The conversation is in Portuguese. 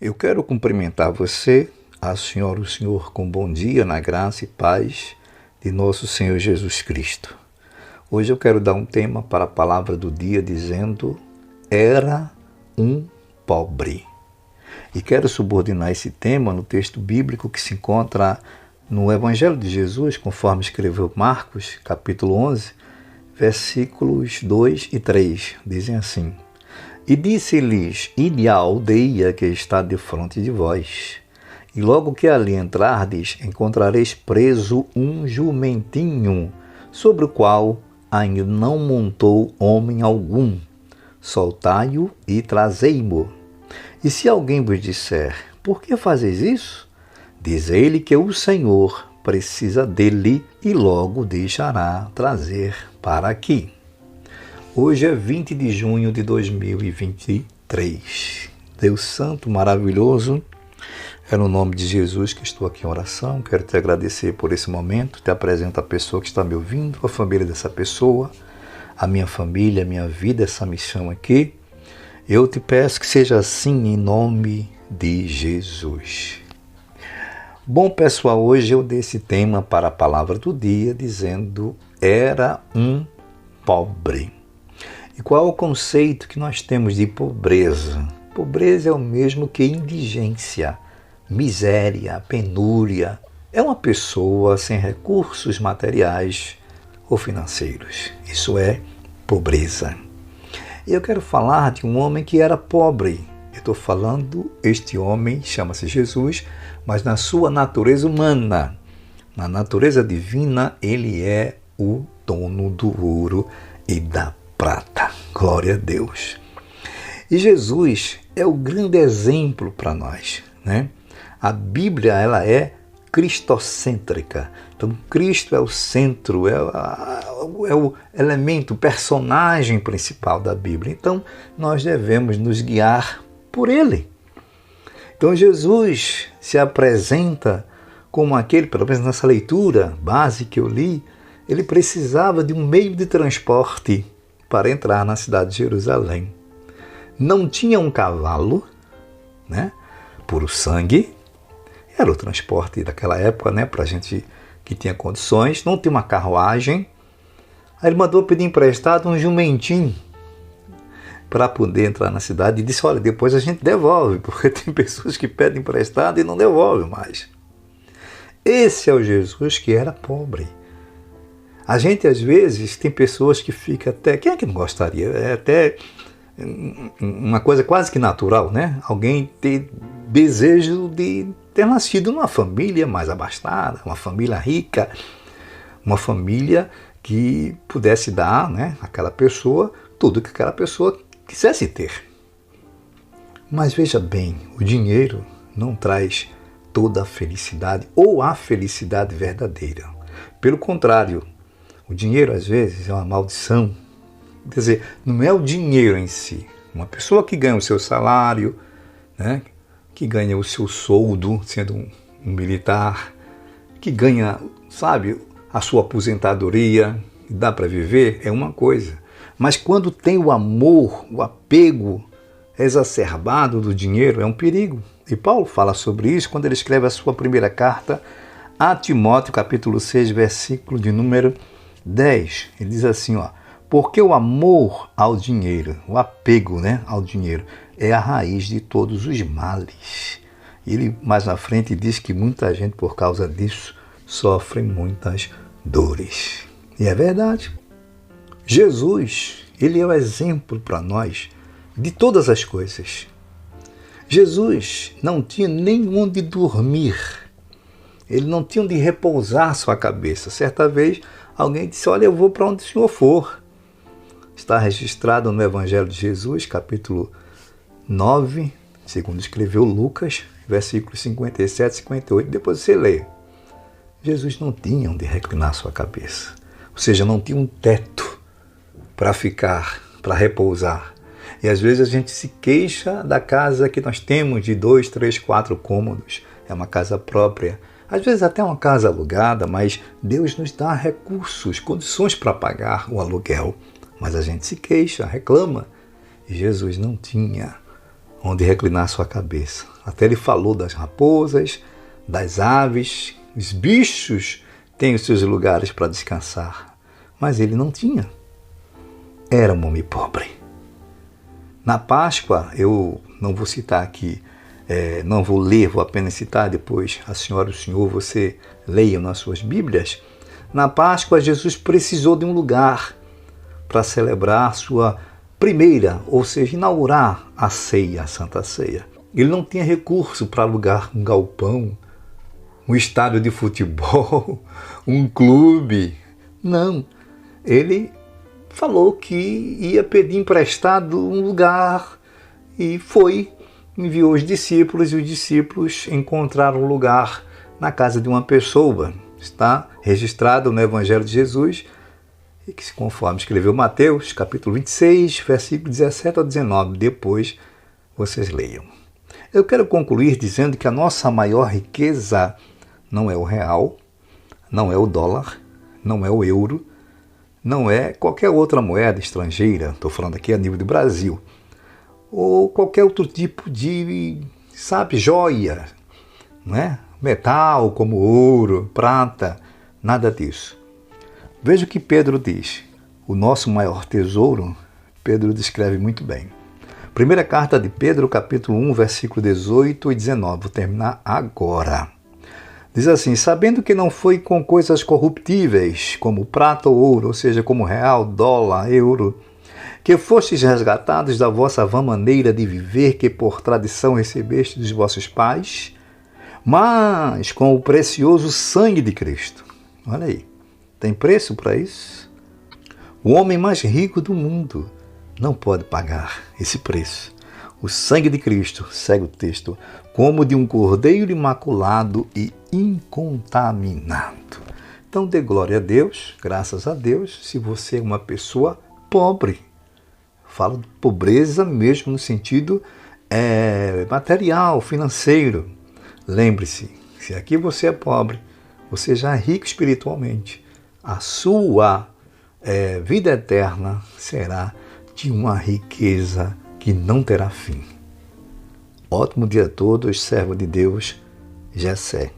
Eu quero cumprimentar você, a senhora, o senhor, com bom dia, na graça e paz de nosso Senhor Jesus Cristo. Hoje eu quero dar um tema para a palavra do dia dizendo: era um pobre. E quero subordinar esse tema no texto bíblico que se encontra no Evangelho de Jesus, conforme escreveu Marcos, capítulo 11, versículos 2 e 3. Dizem assim: E disse-lhes: Ide à aldeia que está defronte de vós, e logo que ali entrardes, encontrareis preso um jumentinho, sobre o qual ainda não montou homem algum. Soltai-o e trazei-mo. E se alguém vos disser: Por que fazeis isso? Diz-lhe que o Senhor precisa dele e logo deixará trazer para aqui. Hoje é 20 de junho de 2023. Deus Santo, maravilhoso, é no nome de Jesus que estou aqui em oração. Quero te agradecer por esse momento. Te apresento a pessoa que está me ouvindo, a família dessa pessoa, a minha família, a minha vida, essa missão aqui. Eu te peço que seja assim em nome de Jesus. Bom, pessoal, hoje eu dei esse tema para a palavra do dia dizendo: era um pobre. E qual é o conceito que nós temos de pobreza? Pobreza é o mesmo que indigência, miséria, penúria. É uma pessoa sem recursos materiais ou financeiros. Isso é pobreza. E eu quero falar de um homem que era pobre. Eu estou falando, este homem chama-se Jesus, mas na sua natureza humana, na natureza divina, ele é o dono do ouro e da prata. Glória a Deus. E Jesus é o grande exemplo para nós, né? A Bíblia, ela é cristocêntrica. Então, Cristo é o centro, é o elemento, o personagem principal da Bíblia. Então, nós devemos nos guiar por ele. Então, Jesus se apresenta como aquele, pelo menos nessa leitura base que eu li, ele precisava de um meio de transporte para entrar na cidade de Jerusalém. Não tinha um cavalo, né, puro sangue, era o transporte daquela época, né, para a gente que tinha condições. Não tinha uma carruagem. Aí ele mandou pedir emprestado um jumentinho para poder entrar na cidade e disse: olha, depois a gente devolve, porque tem pessoas que pedem emprestado e não devolvem mais. Esse é o Jesus que era pobre. A gente, às vezes, tem pessoas que fica até... Quem é que não gostaria? É até uma coisa quase que natural, né? Alguém ter desejo de ter nascido numa família mais abastada, uma família rica, uma família que pudesse dar, né, àquela pessoa tudo que aquela pessoa quisesse ter. Mas veja bem, o dinheiro não traz toda a felicidade ou a felicidade verdadeira. Pelo contrário, o dinheiro às vezes é uma maldição. Quer dizer, não é o dinheiro em si. Uma pessoa que ganha o seu salário, né, que ganha o seu soldo, sendo um militar, que ganha, sabe, a sua aposentadoria, dá para viver, é uma coisa. Mas quando tem o amor, o apego exacerbado do dinheiro, é um perigo. E Paulo fala sobre isso quando ele escreve a sua primeira carta a Timóteo, capítulo 6, versículo de número 10. Ele diz assim, ó: porque o amor ao dinheiro, o apego, né, ao dinheiro, é a raiz de todos os males. Ele mais na frente diz que muita gente, por causa disso, sofre muitas dores. E é verdade. Jesus, ele é o exemplo para nós de todas as coisas. Jesus não tinha nem onde dormir. Ele não tinha onde repousar sua cabeça. Certa vez, alguém disse: olha, eu vou para onde o senhor for. Está registrado no Evangelho de Jesus, capítulo 9, segundo escreveu Lucas, versículos 57 e 58. Depois você lê. Jesus não tinha onde reclinar sua cabeça. Ou seja, não tinha um teto para ficar, para repousar. E às vezes a gente se queixa da casa que nós temos de 2, 3, 4 cômodos. É uma casa própria. Às vezes até uma casa alugada, mas Deus nos dá recursos, condições para pagar o aluguel. Mas a gente se queixa, reclama. E Jesus não tinha onde reclinar sua cabeça. Até ele falou das raposas, das aves, os bichos têm os seus lugares para descansar. Mas ele não tinha. Era um homem pobre. Na Páscoa, eu não vou citar aqui, não vou ler, vou apenas citar, depois a senhora e o senhor, você leiam nas suas Bíblias. Na Páscoa, Jesus precisou de um lugar para celebrar sua primeira, ou seja, inaugurar a ceia, a Santa Ceia. Ele não tinha recurso para alugar um galpão, um estádio de futebol, um clube. Não, ele falou que ia pedir emprestado um lugar e enviou os discípulos, e os discípulos encontraram um lugar na casa de uma pessoa. Está registrado no Evangelho de Jesus, e que, conforme escreveu Mateus, capítulo 26, versículo 17 a 19. Depois vocês leiam. Eu quero concluir dizendo que a nossa maior riqueza não é o real, não é o dólar, não é o euro, não é qualquer outra moeda estrangeira, estou falando aqui a nível do Brasil, ou qualquer outro tipo de, joia, né? Metal como ouro, prata, nada disso. Veja o que Pedro diz. O nosso maior tesouro, Pedro descreve muito bem. Primeira carta de Pedro, capítulo 1, versículo 18 e 19. Vou terminar agora. Diz assim: sabendo que não foi com coisas corruptíveis, como prata ou ouro, ou seja, como real, dólar, euro, que fostes resgatados da vossa vã maneira de viver, que por tradição recebeste dos vossos pais, mas com o precioso sangue de Cristo. Olha aí, tem preço para isso? O homem mais rico do mundo não pode pagar esse preço. O sangue de Cristo, segue o texto, como de um cordeiro imaculado e incontaminado. Então dê glória a Deus, graças a Deus, se você é uma pessoa pobre. Falo de pobreza mesmo no sentido material, financeiro. Lembre-se, se aqui você é pobre, você já é rico espiritualmente. A sua vida eterna será de uma riqueza que não terá fim. Ótimo dia a todos, servo de Deus, Jessé.